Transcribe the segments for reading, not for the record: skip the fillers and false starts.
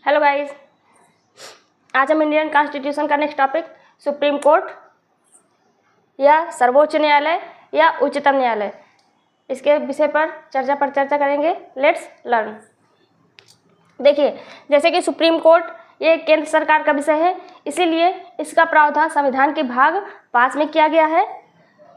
Hello guys, आज हम Indian constitution का नेक्स्ट टॉपिक सुप्रीम कोर्ट या सर्वोच्च न्यायालय या उच्चतम न्यायालय, इसके विषय पर चर्चा करेंगे। Let's learn. देखिए, जैसे कि सुप्रीम कोर्ट ये केंद्र सरकार का विषय है, इसीलिए इसका प्रावधान संविधान के भाग 5 में किया गया है।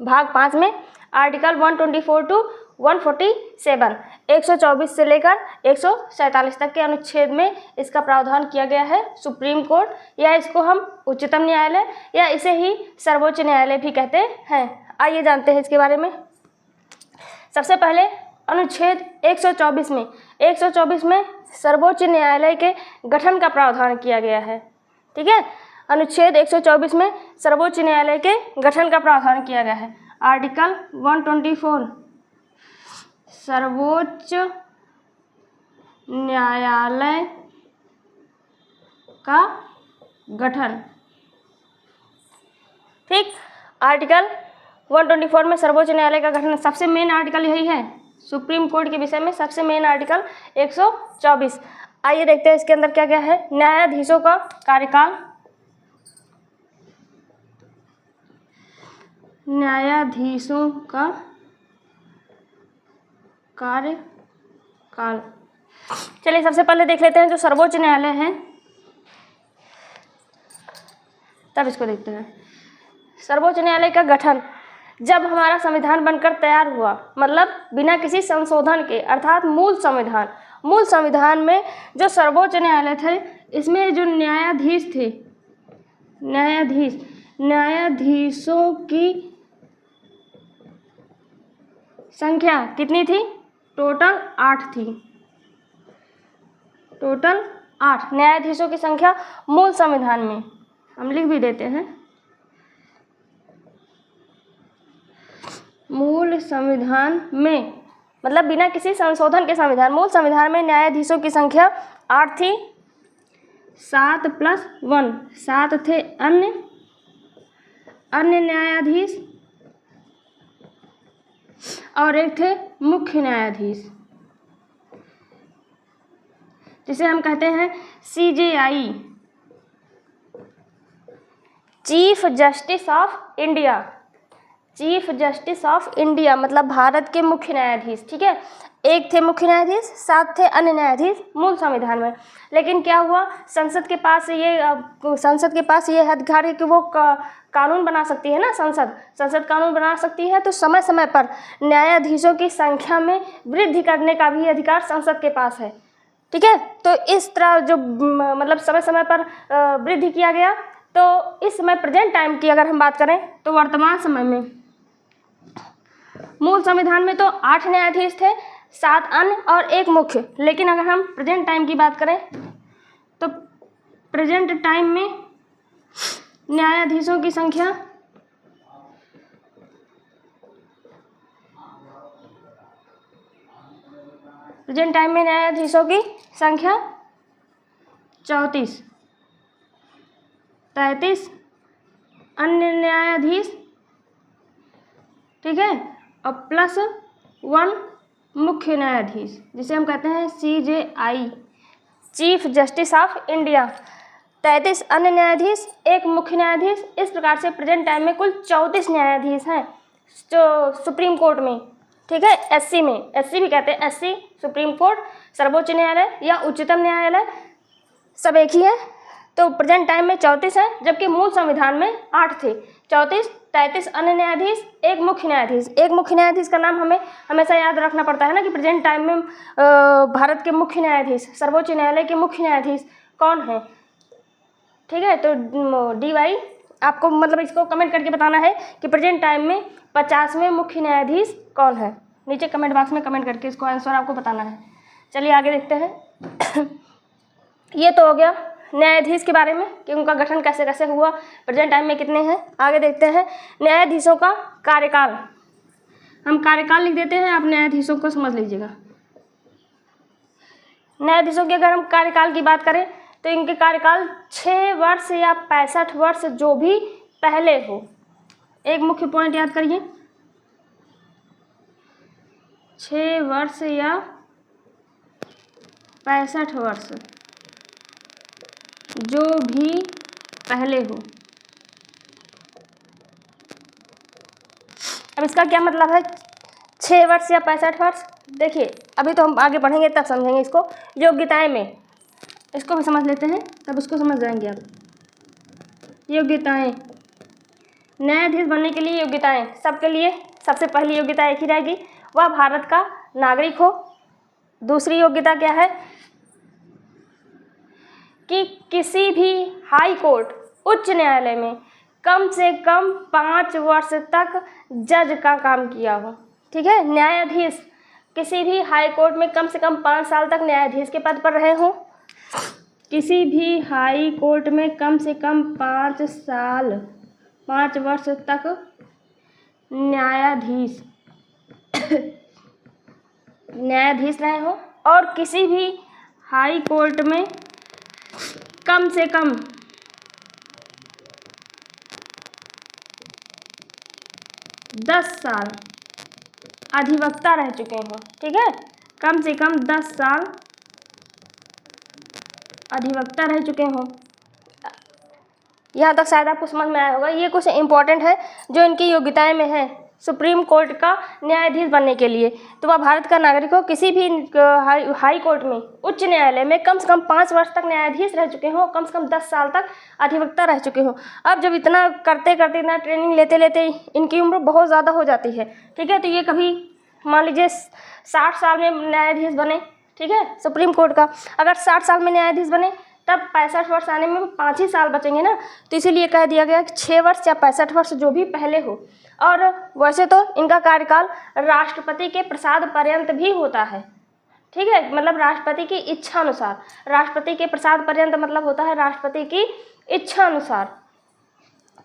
भाग 5 में आर्टिकल 124 टू 147 124 से लेकर 147 तक के अनुच्छेद में इसका प्रावधान किया गया है। सुप्रीम कोर्ट या इसको हम उच्चतम न्यायालय या इसे ही सर्वोच्च न्यायालय भी कहते हैं। आइए जानते हैं इसके बारे में। सबसे पहले अनुच्छेद 124 में सर्वोच्च न्यायालय के गठन का प्रावधान किया गया है। ठीक है, अनुच्छेद 124 में सर्वोच्च न्यायालय के गठन का प्रावधान किया गया है। आर्टिकल 124 सर्वोच्च न्यायालय का गठन। ठीक, आर्टिकल 124 में सर्वोच्च न्यायालय का गठन, सबसे मेन आर्टिकल यही है। सुप्रीम कोर्ट के विषय में सबसे मेन आर्टिकल 124। आइए देखते हैं इसके अंदर क्या क्या है। न्यायाधीशों का कार्यकाल, न्यायाधीशों का कार्यकाल। चलिए सबसे पहले देख लेते हैं जो सर्वोच्च न्यायालय है, तब इसको देखते हैं। सर्वोच्च न्यायालय का गठन जब हमारा संविधान बनकर तैयार हुआ, मतलब बिना किसी संशोधन के, अर्थात मूल संविधान में जो सर्वोच्च न्यायालय थे, इसमें जो न्यायाधीश थे, न्यायाधीशों की संख्या कितनी थी? टोटल 8 थी। टोटल 8 न्यायाधीशों की संख्या मूल संविधान में, हम लिख भी देते हैं, मूल संविधान में, मतलब बिना किसी संशोधन के संविधान, मूल संविधान में न्यायाधीशों की संख्या 8 थी। 7 + 1 7 थे अन्य न्यायाधीश और एक थे मुख्य न्यायाधीश, जिसे हम कहते हैं CJI, chief justice of India. Chief justice of India मतलब भारत के मुख्य न्यायाधीश। ठीक है, एक थे मुख्य न्यायाधीश, 7 थे अन्य न्यायाधीश मूल संविधान में। लेकिन क्या हुआ, संसद के पास ये अधिकार है कि वो कानून बना सकती है ना। संसद कानून बना सकती है, तो समय समय पर न्यायाधीशों की संख्या में वृद्धि करने का भी अधिकार संसद के पास है। ठीक है, तो इस तरह जो मतलब समय समय पर वृद्धि किया गया। तो इस समय प्रेजेंट टाइम की अगर हम बात करें, तो वर्तमान समय में मूल संविधान में तो 8 न्यायाधीश थे, 7 अन्य और एक मुख्य। लेकिन अगर हम प्रेजेंट टाइम की बात करें, तो प्रेजेंट टाइम में न्यायाधीशों की संख्या 34, 33 अन्य न्यायाधीश, ठीक है, और +1 मुख्य न्यायाधीश, जिसे हम कहते हैं CJI, chief justice of India. 33 अन्य न्यायाधीश, एक मुख्य न्यायाधीश। इस प्रकार से प्रेजेंट टाइम में कुल 34 न्यायाधीश हैं जो सुप्रीम कोर्ट में। ठीक है, SC में, SC भी कहते हैं, SC सुप्रीम कोर्ट, सर्वोच्च न्यायालय या उच्चतम न्यायालय, सब एक ही है। तो प्रेजेंट टाइम में 34 हैं, जबकि मूल संविधान में 8 थे। 34, 33 अन्य न्यायाधीश, एक मुख्य न्यायाधीश। एक मुख्य न्यायाधीश का नाम हमें हमेशा याद रखना पड़ता है ना, कि प्रेजेंट टाइम में भारत के मुख्य न्यायाधीश, सर्वोच्च न्यायालय के मुख्य न्यायाधीश कौन है। ठीक है, तो DY आपको मतलब इसको कमेंट करके बताना है कि प्रेजेंट टाइम में 50वें मुख्य न्यायाधीश कौन है। नीचे कमेंट बॉक्स में कमेंट करके इसको आंसर आपको बताना है। चलिए आगे देखते हैं। ये तो हो गया न्यायाधीश के बारे में कि उनका गठन कैसे कैसे हुआ, प्रेजेंट टाइम में कितने हैं। आगे देखते हैं न्यायाधीशों का कार्यकाल। हम कार्यकाल लिख देते हैं, आप न्यायाधीशों को समझ लीजिएगा। न्यायाधीशों की अगर हम कार्यकाल की बात करें, तो इनके कार्यकाल 6 वर्ष या 65 वर्ष जो भी पहले हो। एक मुख्य पॉइंट याद करिए, 6 वर्ष या 65 वर्ष जो भी पहले हो। अब इसका क्या मतलब है 6 वर्ष या 65 वर्ष? देखिए अभी तो हम आगे बढ़ेंगे तब समझेंगे इसको। योग्यताएं में इसको भी समझ लेते हैं तब उसको समझ जाएंगे आप। योग्यताएं, न्यायाधीश बनने के लिए योग्यताएं सबके लिए सबसे पहली योग्यता एक ही रहेगी, वह भारत का नागरिक हो। दूसरी योग्यता क्या है कि किसी भी हाई कोर्ट, उच्च न्यायालय में कम से कम 5 वर्ष तक जज का काम किया हो। ठीक है, न्यायाधीश किसी भी हाई कोर्ट में कम से कम 5 साल तक न्यायाधीश के पद पर रहे हों। किसी भी हाई कोर्ट में कम से कम 5 वर्ष तक न्यायाधीश रहे हो। और किसी भी हाई कोर्ट में कम से कम 10 साल अधिवक्ता रह चुके हों। ठीक है, कम से कम 10 साल अधिवक्ता रह चुके हों। यहाँ तक शायद आपको समझ में आया होगा। ये कुछ इम्पोर्टेंट है जो इनकी योग्यताएं में है सुप्रीम कोर्ट का न्यायाधीश बनने के लिए। तो वह भारत का नागरिक हो, किसी भी हाई कोर्ट में, उच्च न्यायालय में कम से कम 5 वर्ष तक न्यायाधीश रह चुके हों, कम से कम 10 साल तक अधिवक्ता रह चुके हों। अब जब इतना करते करते इतना ट्रेनिंग लेते लेते इनकी उम्र बहुत ज़्यादा हो जाती है। ठीक है, तो ये कभी मान लीजिए 60 साल में न्यायाधीश बने। ठीक है, सुप्रीम कोर्ट का अगर 60 साल में न्यायाधीश बने तब 65 वर्ष आने में 5 ही साल बचेंगे ना, तो इसीलिए कह दिया गया कि 6 वर्ष या 65 वर्ष जो भी पहले हो। और वैसे तो इनका कार्यकाल राष्ट्रपति के प्रसाद पर्यंत भी होता है। ठीक है, मतलब राष्ट्रपति की इच्छा अनुसार, राष्ट्रपति के प्रसाद पर्यंत मतलब होता है राष्ट्रपति की इच्छा अनुसार।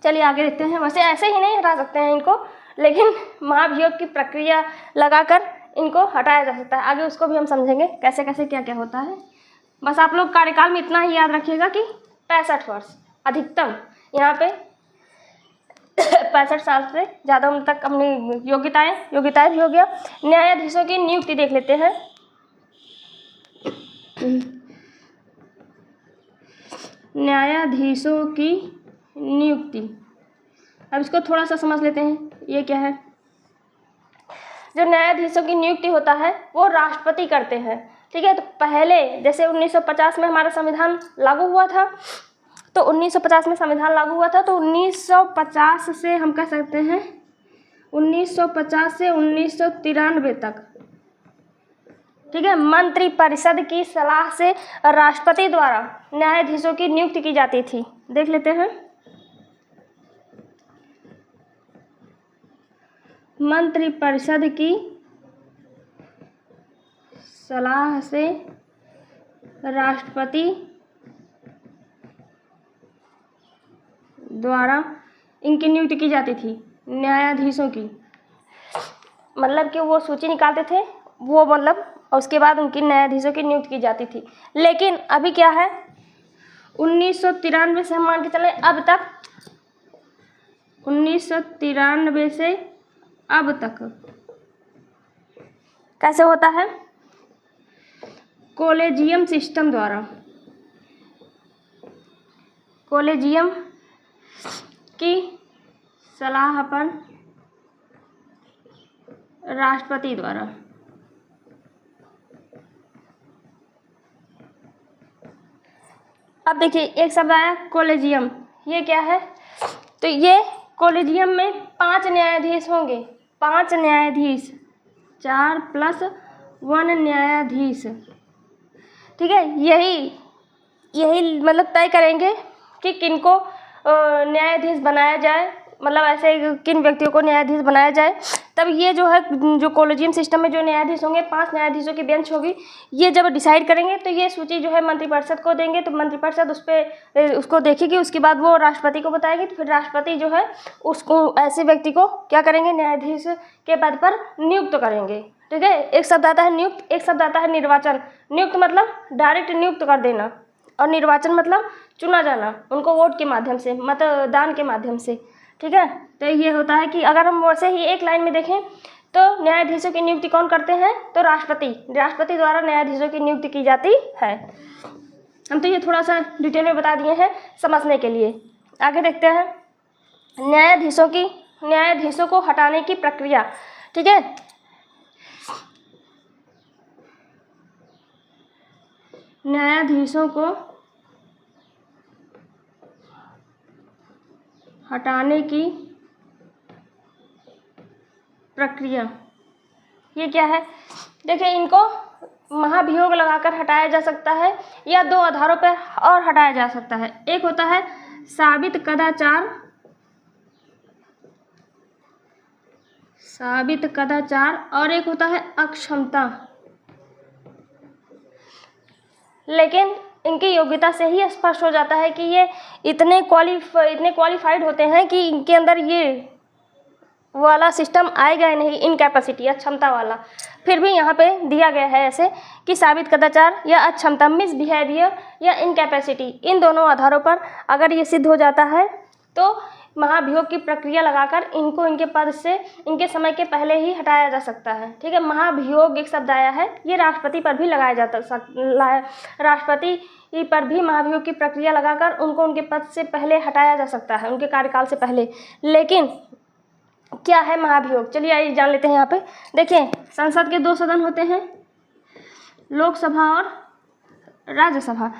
चलिए आगे देखते हैं। वैसे ऐसे ही नहीं हटा सकते हैं इनको, लेकिन महाभियोग की प्रक्रिया लगाकर इनको हटाया जा सकता है। आगे उसको भी हम समझेंगे कैसे कैसे क्या क्या होता है। बस आप लोग कार्यकाल में इतना ही याद रखिएगा कि 65 वर्ष अधिकतम, यहाँ पे 65 साल से ज़्यादा उम्र तक अपनी योग्यताएं भी हो गया। न्यायाधीशों की नियुक्ति देख लेते हैं। न्यायाधीशों की नियुक्ति, अब इसको थोड़ा सा समझ लेते हैं। ये क्या है? जो न्यायाधीशों की नियुक्ति होता है वो राष्ट्रपति करते हैं। ठीक है, तो पहले जैसे 1950 में हमारा संविधान लागू हुआ था, तो 1950 में संविधान लागू हुआ था, तो 1950 से हम कह सकते हैं 1950 से 1993 तक, ठीक है, मंत्रिपरिषद की सलाह से राष्ट्रपति द्वारा न्यायाधीशों की नियुक्ति की जाती थी। देख लेते हैं। मंत्रिपरिषद की सलाह से राष्ट्रपति द्वारा इनकी नियुक्ति की जाती थी न्यायाधीशों की। मतलब कि वो सूची निकालते थे, वो मतलब उसके बाद उनकी न्यायाधीशों की नियुक्ति की जाती थी। लेकिन अभी क्या है, 1993 से हम मान के चले अब तक, 1993 से अब तक कैसे होता है? कॉलेजियम सिस्टम द्वारा, कॉलेजियम की सलाह पर राष्ट्रपति द्वारा। अब देखिए एक शब्द आया कॉलेजियम, ये क्या है? तो ये कॉलेजियम में 5 न्यायाधीश होंगे, 5 न्यायाधीश, 4 + 1 न्यायाधीश। ठीक है, यही मतलब तय करेंगे कि किनको न्यायाधीश बनाया जाए, मतलब ऐसे किन व्यक्तियों को न्यायाधीश बनाया जाए। तब ये जो है, जो कॉलेजियम सिस्टम में जो न्यायाधीश होंगे, 5 न्यायाधीशों की बेंच होगी, ये जब डिसाइड करेंगे तो ये सूची जो है मंत्रिपरिषद को देंगे, तो मंत्रिपरिषद उसको देखेगी, उसके बाद वो राष्ट्रपति को बताएगी, तो फिर राष्ट्रपति जो है उसको, ऐसे व्यक्ति को क्या करेंगे, न्यायाधीश के पद पर नियुक्त करेंगे। ठीक है, एक शब्द आता है नियुक्त, एक शब्द आता है निर्वाचन। नियुक्त मतलब डायरेक्ट नियुक्त कर देना, और निर्वाचन मतलब चुना जाना, उनको वोट के माध्यम से, मतदान के माध्यम से। ठीक है, तो ये होता है कि अगर हम वैसे ही एक लाइन में देखें तो न्यायाधीशों की नियुक्ति कौन करते हैं? तो राष्ट्रपति द्वारा न्यायाधीशों की नियुक्ति की जाती है। हम तो ये थोड़ा सा डिटेल में बता दिए हैं समझने के लिए। आगे देखते हैं न्यायाधीशों को हटाने की प्रक्रिया। ठीक है, न्यायाधीशों को हटाने की प्रक्रिया ये क्या है? देखिए, इनको महाभियोग लगाकर हटाया जा सकता है या दो आधारों पर और हटाया जा सकता है। एक होता है साबित कदाचार और एक होता है अक्षमता। लेकिन इनकी योग्यता से ही स्पष्ट हो जाता है कि ये इतने क्वालिफाइड होते हैं कि इनके अंदर ये वाला सिस्टम आएगा नहीं, इनकैपेसिटी या क्षमता वाला। फिर भी यहाँ पे दिया गया है ऐसे कि साबित कदाचार या अक्षमता, मिसबिहेवियर या इनकैपेसिटी, इन दोनों आधारों पर अगर ये सिद्ध हो जाता है तो महाभियोग की प्रक्रिया लगाकर इनको इनके पद से इनके समय के पहले ही हटाया जा सकता है। ठीक है, महाभियोग एक शब्द आया है, ये राष्ट्रपति पर भी लगाया जाता राष्ट्रपति पर भी महाभियोग की प्रक्रिया लगाकर उनको उनके पद से पहले हटाया जा सकता है, उनके कार्यकाल से पहले। लेकिन क्या है महाभियोग? चलिए आइए जान लेते हैं। यहाँ पे देखिए, संसद के 2 सदन होते हैं, लोकसभा और राज्यसभा।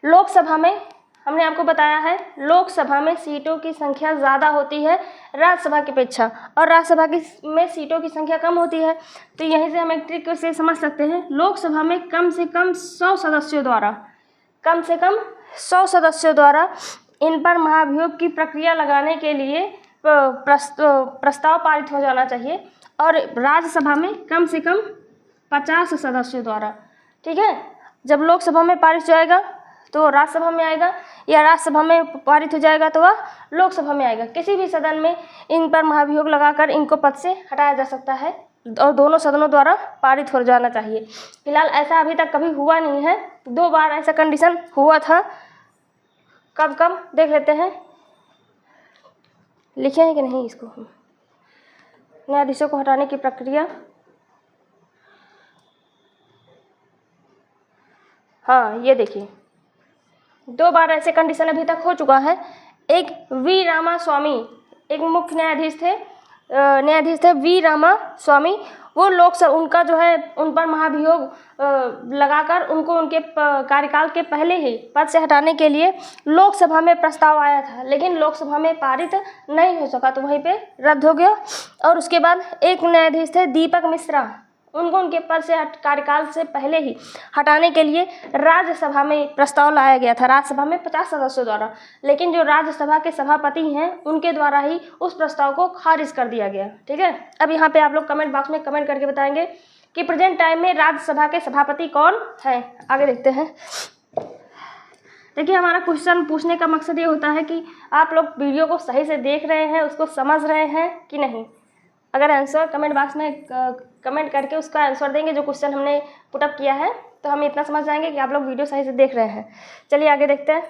लोकसभा में हमने आपको बताया है, लोकसभा में सीटों की संख्या ज़्यादा होती है राज्यसभा की अपेक्षा, और राज्यसभा में सीटों की संख्या कम होती है। तो यहीं से हम एक ट्रिक से समझ सकते हैं, लोकसभा में कम से कम 100 सदस्यों द्वारा इन पर महाभियोग की प्रक्रिया लगाने के लिए प्रस्ताव पारित हो जाना चाहिए, और राज्यसभा में कम से कम 50 सदस्यों द्वारा। ठीक है, जब लोकसभा में पारित हो जाएगा तो राज्यसभा में आएगा, या राज्यसभा में पारित हो जाएगा तो वह लोकसभा में आएगा। किसी भी सदन में इन पर महाभियोग लगाकर इनको पद से हटाया जा सकता है और दोनों सदनों द्वारा पारित हो जाना चाहिए। फिलहाल ऐसा अभी तक कभी हुआ नहीं है, 2 बार ऐसा कंडीशन हुआ था। कब देख लेते हैं, लिखे हैं कि नहीं इसको। न्यायाधीशों को हटाने की प्रक्रिया, हाँ ये देखिए, 2 बार ऐसे कंडीशन अभी तक हो चुका है। एक वी रामास्वामी, एक मुख्य न्यायाधीश थे वी रामास्वामी, वो लोकसभा उनका जो है उन पर महाभियोग लगाकर उनको उनके कार्यकाल के पहले ही पद से हटाने के लिए लोकसभा में प्रस्ताव आया था, लेकिन लोकसभा में पारित नहीं हो सका तो वहीं पे रद्द हो गया। और उसके बाद एक न्यायाधीश थे दीपक मिश्रा, उनको उनके पद से कार्यकाल से पहले ही हटाने के लिए राज्यसभा में प्रस्ताव लाया गया था, राज्यसभा में 50 सदस्यों द्वारा, लेकिन जो राज्यसभा के सभापति हैं उनके द्वारा ही उस प्रस्ताव को खारिज कर दिया गया। ठीक है, अब यहाँ पे आप लोग कमेंट बॉक्स में कमेंट करके बताएंगे कि प्रेजेंट टाइम में राज्यसभा के सभापति कौन है। आगे देखते हैं। देखिए, हमारा क्वेश्चन पूछने का मकसद ये होता है कि आप लोग वीडियो को सही से देख रहे हैं, उसको समझ रहे हैं कि नहीं। अगर आंसर कमेंट बॉक्स में कमेंट करके उसका आंसर देंगे जो क्वेश्चन हमने पुटअप किया है, तो हम इतना समझ जाएंगे कि आप लोग वीडियो सही से देख रहे हैं। चलिए आगे देखते हैं।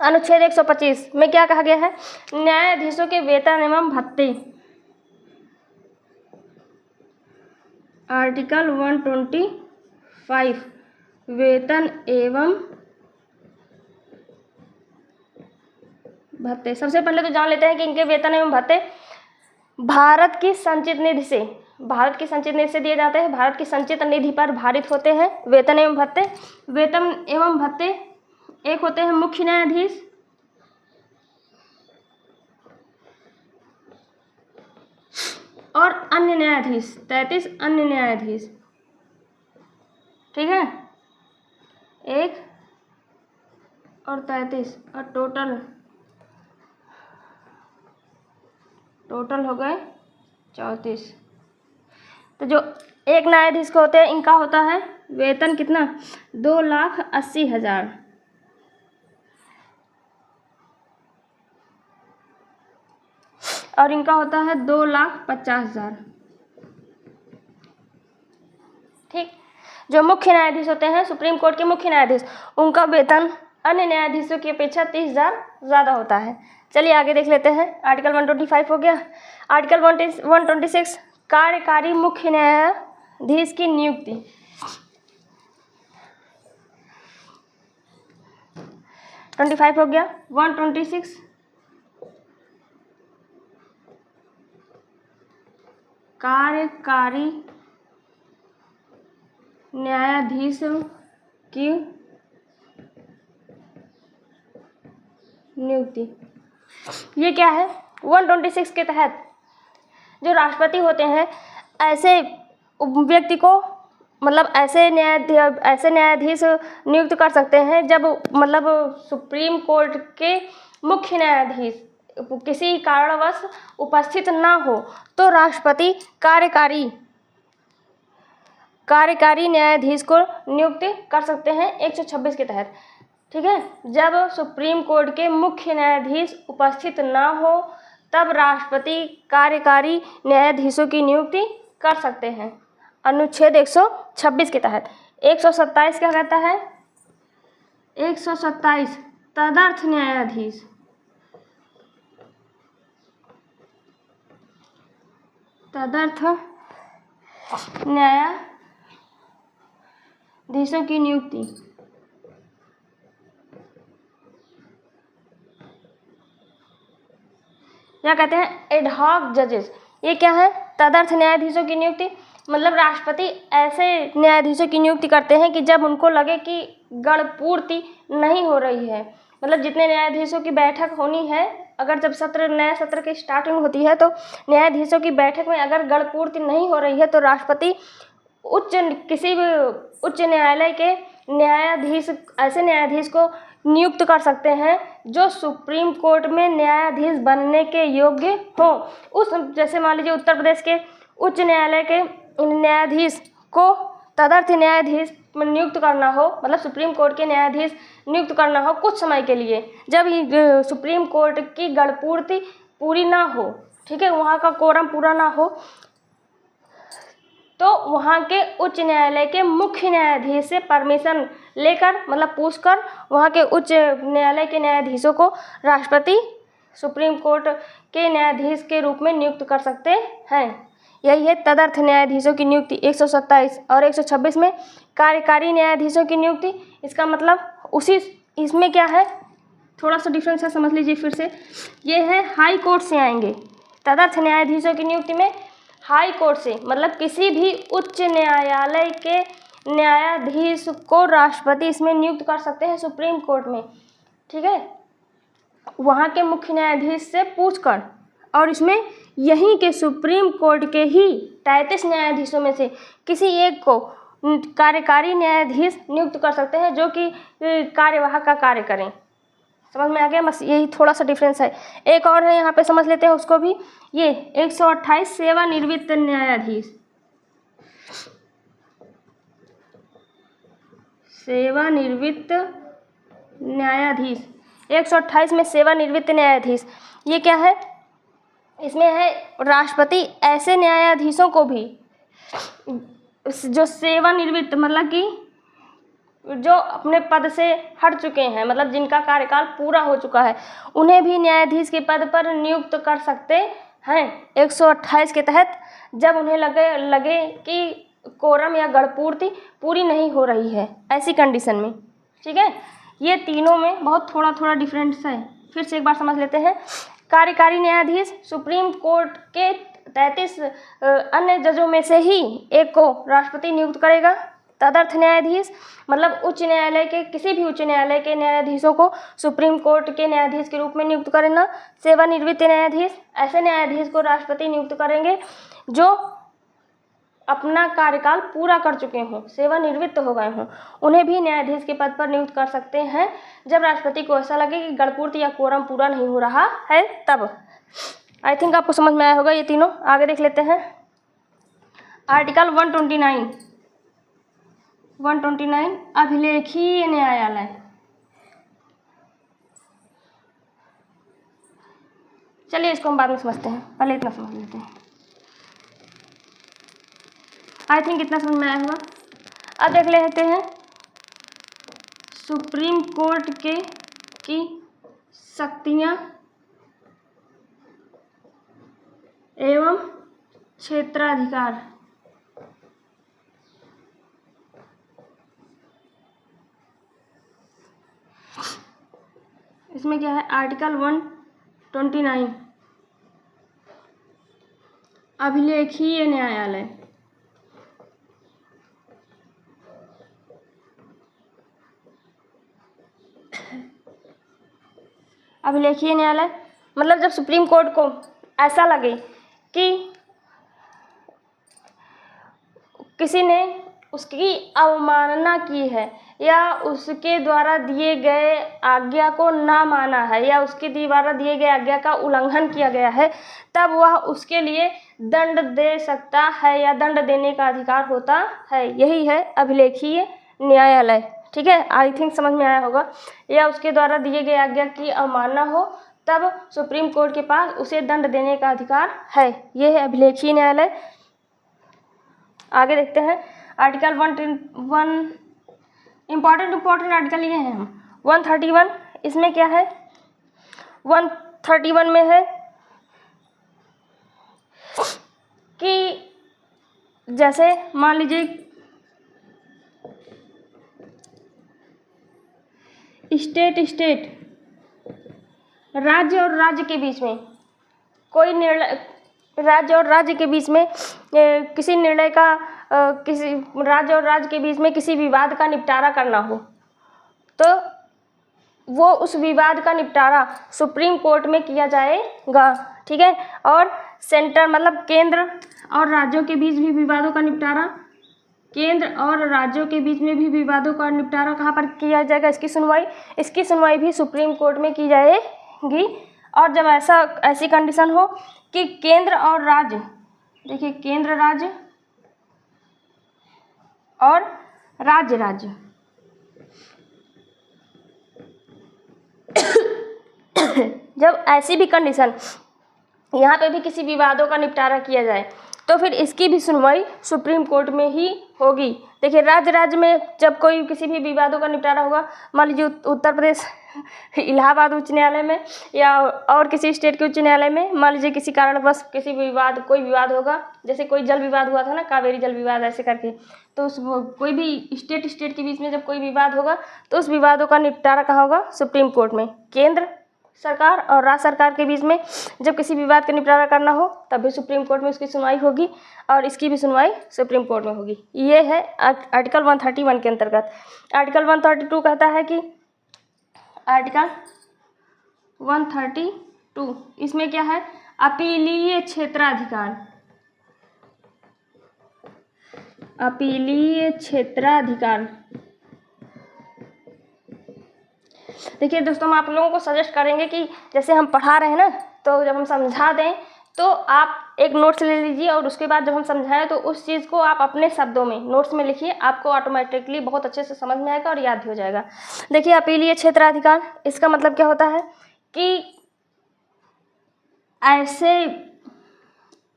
अनुच्छेद 125 में क्या कहा गया है? न्यायाधीशों के वेतन एवं भत्ते, आर्टिकल 125 वेतन एवं भत्ते। सबसे पहले तो जान लेते हैं कि इनके वेतन एवं भत्ते भारत की संचित निधि से दिए जाते हैं। भारत की संचित निधि पर भारित होते हैं वेतन एवं भत्ते। वेतन एवं भत्ते एक होते हैं मुख्य न्यायाधीश, और अन्य न्यायाधीश, 33 अन्य न्यायाधीश। ठीक है, 1 और 33 और टोटल हो गए 34। तो जो एक न्यायाधीश को होते हैं इनका होता है वेतन कितना? 2,80,000। और इनका होता है 2,50,000। ठीक, जो मुख्य न्यायाधीश होते हैं, सुप्रीम कोर्ट के मुख्य न्यायाधीश, उनका वेतन अन्य न्यायाधीशों की अपेक्षा 30,000 ज़्यादा होता है। चलिए आगे देख लेते हैं। आर्टिकल 125 हो गया। आर्टिकल 126 कार्यकारी मुख्य न्यायाधीश की नियुक्ति। 25 हो गया। 126 कार्यकारी न्यायाधीश की नियुक्ति। ये क्या है? 126 के तहत जो राष्ट्रपति होते हैं ऐसे व्यक्ति को मतलब ऐसे न्यायाधीश नियुक्त कर सकते हैं जब मतलब सुप्रीम कोर्ट के मुख्य न्यायाधीश किसी कारणवश उपस्थित ना हो तो राष्ट्रपति कार्यकारी न्यायाधीश को नियुक्त कर सकते हैं 126 के तहत। ठीक है, जब सुप्रीम कोर्ट के मुख्य न्यायाधीश उपस्थित ना हो तब राष्ट्रपति कार्यकारी न्यायाधीशों की नियुक्ति कर सकते हैं अनुच्छेद 126 के तहत। 127 क्या कहता है? 127 तदर्थ न्यायाधीश। तदर्थ न्यायाधीशों की नियुक्ति। या कहते हैं एडहॉक जजेस। ये क्या है? तदर्थ न्यायाधीशों की नियुक्ति मतलब राष्ट्रपति ऐसे न्यायाधीशों की नियुक्ति करते हैं कि जब उनको लगे कि गणपूर्ति नहीं हो रही है, मतलब जितने न्यायाधीशों की बैठक होनी है, अगर जब नया सत्र की स्टार्टिंग होती है तो न्यायाधीशों की बैठक में अगर गणपूर्ति नहीं हो रही है तो राष्ट्रपति किसी भी उच्च न्यायालय के ऐसे न्यायाधीश को नियुक्त कर सकते हैं जो सुप्रीम कोर्ट में न्यायाधीश बनने के योग्य हो। जैसे मान लीजिए उत्तर प्रदेश के उच्च न्यायालय के न्यायाधीश को तदर्थ न्यायाधीश में नियुक्त करना हो, मतलब सुप्रीम कोर्ट के न्यायाधीश नियुक्त करना हो कुछ समय के लिए, जब सुप्रीम कोर्ट की गणपूर्ति पूरी ना हो, ठीक है, वहाँ का कोरम पूरा ना हो, तो वहाँ के उच्च न्यायालय के मुख्य न्यायाधीश से परमिशन लेकर मतलब पूछकर वहाँ के उच्च न्यायालय के न्यायाधीशों को राष्ट्रपति सुप्रीम कोर्ट के न्यायाधीश के रूप में नियुक्त कर सकते हैं। यही है तदर्थ न्यायाधीशों की नियुक्ति 127। और 126 में कार्यकारी न्यायाधीशों की नियुक्ति। इसका मतलब इसमें क्या है, थोड़ा सा डिफरेंस है, समझ लीजिए फिर से। ये है हाई कोर्ट से आएंगे। तदर्थ न्यायाधीशों की नियुक्ति में हाई कोर्ट से मतलब किसी भी उच्च न्यायालय के न्यायाधीश को राष्ट्रपति इसमें नियुक्त कर सकते हैं सुप्रीम कोर्ट में, ठीक है, वहाँ के मुख्य न्यायाधीश से पूछकर। और इसमें यहीं के सुप्रीम कोर्ट के ही 33 न्यायाधीशों में से किसी एक को कार्यकारी न्यायाधीश नियुक्त कर सकते हैं जो कि कार्यवाहक का कार्य करें। समझ में आ गया? बस यही थोड़ा सा डिफरेंस है। एक और है यहाँ पे, समझ लेते हैं उसको भी। ये 128 सेवानिवृत्त न्यायाधीश। सेवानिवृत्त न्यायाधीश 128 में सेवानिवृत्त न्यायाधीश ये क्या है? इसमें है राष्ट्रपति ऐसे न्यायाधीशों को भी जो सेवानिवृत्त मतलब कि जो अपने पद से हट चुके हैं, मतलब जिनका कार्यकाल पूरा हो चुका है, उन्हें भी न्यायाधीश के पद पर नियुक्त कर सकते हैं 128 के तहत, जब उन्हें लगे कि कोरम या गणपूर्ति पूरी नहीं हो रही है, ऐसी कंडीशन में। ठीक है, ये तीनों में बहुत थोड़ा थोड़ा डिफरेंस है। फिर से एक बार समझ लेते हैं। कार्यकारी न्यायाधीश सुप्रीम कोर्ट के 33 अन्य जजों में से ही एक को राष्ट्रपति नियुक्त करेगा। तदर्थ न्यायाधीश मतलब उच्च न्यायालय के किसी भी उच्च न्यायालय के न्यायाधीशों को सुप्रीम कोर्ट के न्यायाधीश के रूप में नियुक्त करना। सेवानिवृत्त न्यायाधीश ऐसे न्यायाधीश को राष्ट्रपति नियुक्त करेंगे जो अपना कार्यकाल पूरा कर चुके हों, सेवानिवृत्त हो गए हों, उन्हें भी न्यायाधीश के पद पर नियुक्त कर सकते हैं जब राष्ट्रपति को ऐसा लगे कि गणपूर्ति या कोरम पूरा नहीं हो रहा है तब। आई थिंक आपको समझ में आया होगा ये तीनों। आगे देख लेते हैं आर्टिकल 129 अभिलेखीय न्यायालय। चलिए इसको हम बाद में समझते हैं, पहले इतना समझ लेते हैं। आई थिंक इतना समझ में आया होगा। अब देख लेते हैं सुप्रीम कोर्ट की शक्तियाँ एवं क्षेत्राधिकार। इसमें क्या है, आर्टिकल 129 अभिलेखीय न्यायालय। अभिलेखीय न्यायालय मतलब जब सुप्रीम कोर्ट को ऐसा लगे कि किसी ने उसकी अवमानना की है या उसके द्वारा दिए गए आज्ञा को ना माना है या उसके द्वारा दिए गए आज्ञा का उल्लंघन किया गया है, तब वह उसके लिए दंड दे सकता है या दंड देने का अधिकार होता है। यही है अभिलेखीय न्यायालय। ठीक है, आई थिंक समझ में आया होगा। या उसके द्वारा दिए गए आज्ञा की अवमानना हो तब सुप्रीम कोर्ट के पास उसे दंड देने का अधिकार है। यह है अभिलेखीय न्यायालय। आगे देखते हैं आर्टिकल 1 इम्पॉर्टेंट आर्टिकल ये हैं 131। इसमें क्या है, 131 में है कि जैसे मान लीजिए स्टेट राज्य और राज्य के बीच में कोई निर्णय, राज्य और राज्य के बीच में किसी निर्णय का किसी राज्य और राज्य के बीच में किसी विवाद का निपटारा करना हो तो वो उस विवाद का निपटारा सुप्रीम कोर्ट में किया जाएगा। ठीक है, और सेंटर मतलब केंद्र और राज्यों के बीच भी विवादों का निपटारा, केंद्र और राज्यों के बीच में भी विवादों का निपटारा कहाँ पर किया जाएगा, इसकी सुनवाई भी सुप्रीम कोर्ट में की जाएगी। और जब ऐसी कंडीशन हो कि केंद्र और राज्य, देखिए केंद्र राज्य और राज्य जब ऐसी भी कंडीशन यहाँ पे भी किसी विवादों का निपटारा किया जाए तो फिर इसकी भी सुनवाई सुप्रीम कोर्ट में ही होगी। देखिए राज्य में जब कोई किसी भी विवादों का निपटारा होगा, मान लीजिए उत्तर प्रदेश इलाहाबाद उच्च न्यायालय में या और किसी स्टेट के उच्च न्यायालय में, मान लीजिए किसी कारणवश कोई विवाद होगा, जैसे कोई जल विवाद हुआ था ना, कावेरी जल विवाद ऐसे करके, तो उस कोई भी स्टेट के बीच में जब कोई विवाद होगा तो उस विवादों का निपटारा कहाँ होगा, सुप्रीम कोर्ट में। केंद्र सरकार और राज्य सरकार के बीच में जब किसी विवाद का निपटारा करना हो तब भी सुप्रीम कोर्ट में उसकी सुनवाई होगी और इसकी भी सुनवाई सुप्रीम कोर्ट में होगी। ये है आर्टिकल 131 के अंतर्गत। आर्टिकल 132 कहता है कि आर्टिकल 132 इसमें क्या है, अपीलीय क्षेत्राधिकार। अपीलीय क्षेत्राधिकार देखिए दोस्तों, हम आप लोगों को सजेस्ट करेंगे कि जैसे हम पढ़ा रहे हैं ना, तो जब हम समझा दें तो आप एक नोट्स ले लीजिए और उसके बाद जब हम समझाएं तो उस चीज़ को आप अपने शब्दों में नोट्स में लिखिए, आपको ऑटोमेटिकली बहुत अच्छे से समझ में आएगा और याद भी हो जाएगा। देखिए अपीलीय क्षेत्राधिकार, इसका मतलब क्या होता है कि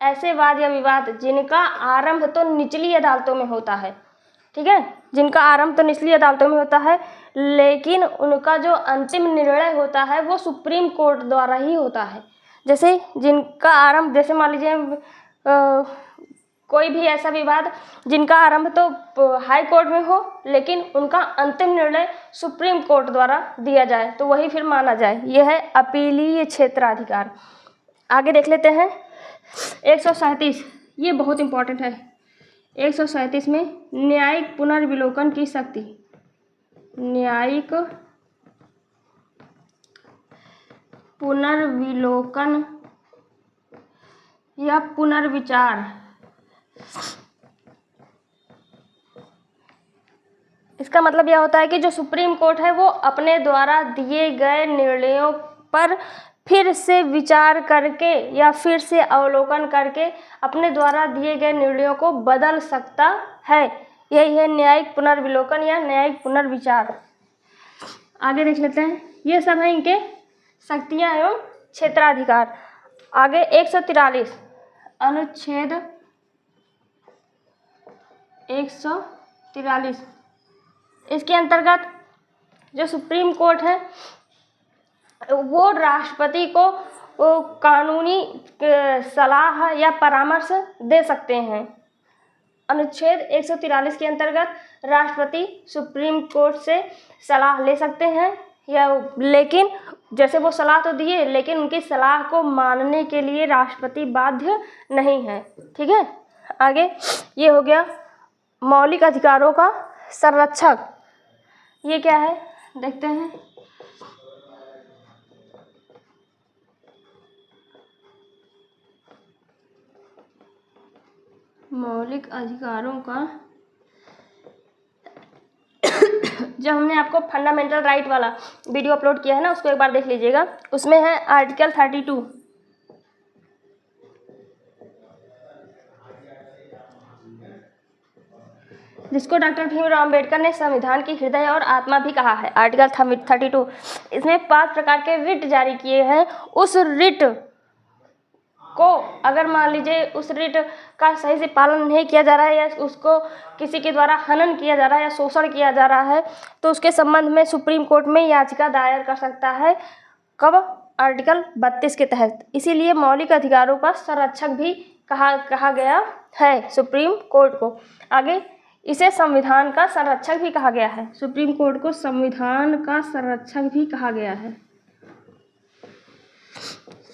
ऐसे वाद या विवाद जिनका आरंभ तो निचली अदालतों में होता है, ठीक है, जिनका आरंभ तो निचली अदालतों में होता है लेकिन उनका जो अंतिम निर्णय होता है वो सुप्रीम कोर्ट द्वारा ही होता है। जैसे जिनका आरंभ, जैसे मान लीजिए कोई भी ऐसा विवाद जिनका आरंभ तो हाई कोर्ट में हो लेकिन उनका अंतिम निर्णय सुप्रीम कोर्ट द्वारा दिया जाए तो वही फिर माना जाए। यह है अपीलीय क्षेत्राधिकार। आगे देख लेते हैं 137, ये बहुत इंपॉर्टेंट है। 137 में न्यायिक पुनर्विलोकन की शक्ति। न्यायिक पुनर्विलोकन या पुनर्विचार, इसका मतलब यह होता है कि जो सुप्रीम कोर्ट है वो अपने द्वारा दिए गए निर्णयों पर फिर से विचार करके या फिर से अवलोकन करके अपने द्वारा दिए गए निर्णयों को बदल सकता है। यही है न्यायिक पुनर्विलोकन या न्यायिक पुनर्विचार। आगे देख लेते हैं, ये सब है इनके शक्तियाँ एवं क्षेत्राधिकार। आगे 143 अनुच्छेद 143, इसके अंतर्गत जो सुप्रीम कोर्ट है वो राष्ट्रपति को कानूनी सलाह या परामर्श दे सकते हैं। अनुच्छेद 143 के अंतर्गत राष्ट्रपति सुप्रीम कोर्ट से सलाह ले सकते हैं या लेकिन जैसे वो सलाह तो दिए, लेकिन उनकी सलाह को मानने के लिए राष्ट्रपति बाध्य नहीं है। ठीक है, आगे ये हो गया मौलिक अधिकारों का संरक्षक। ये क्या है देखते हैं। मौलिक अधिकारों का जब हमने आपको फंडामेंटल राइट वाला वीडियो अपलोड किया है ना, उसको एक बार देख लीजिएगा। उसमें है आर्टिकल 32, जिसको डॉक्टर भीमराव अम्बेडकर ने संविधान की हृदय और आत्मा भी कहा है। आर्टिकल 32 इसमें 5 प्रकार के रिट जारी किए हैं। उस रिट को अगर मान लीजिए उस रिट का सही से पालन नहीं किया जा रहा है, या उसको किसी के द्वारा हनन किया जा रहा है या शोषण किया जा रहा है, तो उसके संबंध में सुप्रीम कोर्ट में याचिका दायर कर सकता है। कब? आर्टिकल 32 के तहत। इसीलिए मौलिक अधिकारों का संरक्षक भी कहा गया है सुप्रीम कोर्ट को। आगे इसे संविधान का संरक्षक भी कहा गया है। सुप्रीम कोर्ट को संविधान का संरक्षक भी कहा गया है।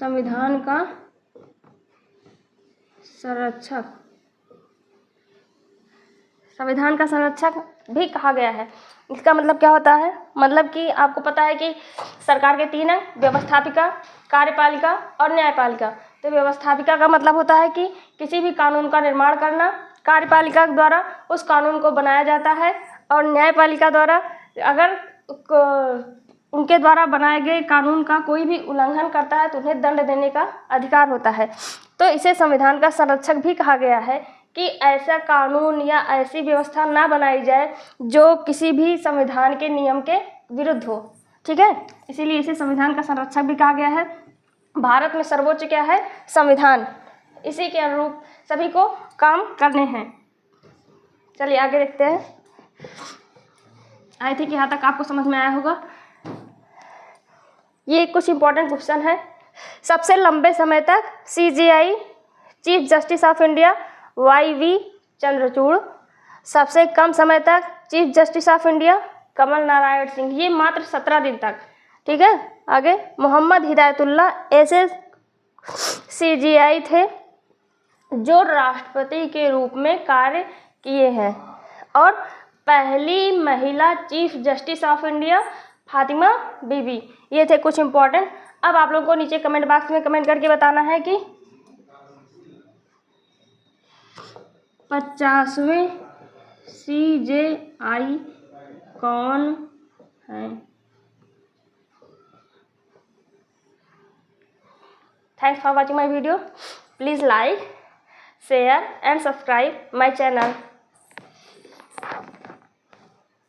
संविधान का संरक्षक, संविधान का संरक्षक भी कहा गया है। इसका मतलब क्या होता है? मतलब कि आपको पता है कि सरकार के 3 अंग, व्यवस्थापिका, कार्यपालिका और न्यायपालिका। तो व्यवस्थापिका का मतलब होता है कि किसी भी कानून का निर्माण करना, कार्यपालिका द्वारा उस कानून को बनाया जाता है, और न्यायपालिका द्वारा अगर उनके द्वारा बनाए गए कानून का कोई भी उल्लंघन करता है तो उन्हें दंड देने का अधिकार होता है। तो इसे संविधान का संरक्षक भी कहा गया है कि ऐसा कानून या ऐसी व्यवस्था ना बनाई जाए जो किसी भी संविधान के नियम के विरुद्ध हो। ठीक है, इसीलिए इसे संविधान का संरक्षक भी कहा गया है। भारत में सर्वोच्च क्या है? संविधान। इसी के अनुरूप सभी को काम करने हैं। चलिए आगे देखते हैं। आई थिंक यहाँ तक आपको समझ में आया होगा। ये कुछ इंपॉर्टेंट क्वेश्चन है। सबसे लंबे समय तक CJI chief justice of India YV Chandrachud. सबसे कम समय तक chief justice of India Kamal Narayan Singh. ये मात्र 17 दिन तक। ठीक है, आगे मोहम्मद हिदायतुल्लाह ऐसे CJI थे जो राष्ट्रपति के रूप में कार्य किए हैं। और पहली महिला chief justice of India Fatima Beevi. ये थे कुछ इंपॉर्टेंट। अब आप लोगों को नीचे कमेंट बॉक्स में कमेंट करके बताना है कि 50वें CJI कौन है। Thanks for watching my video. Please like, share and subscribe my channel.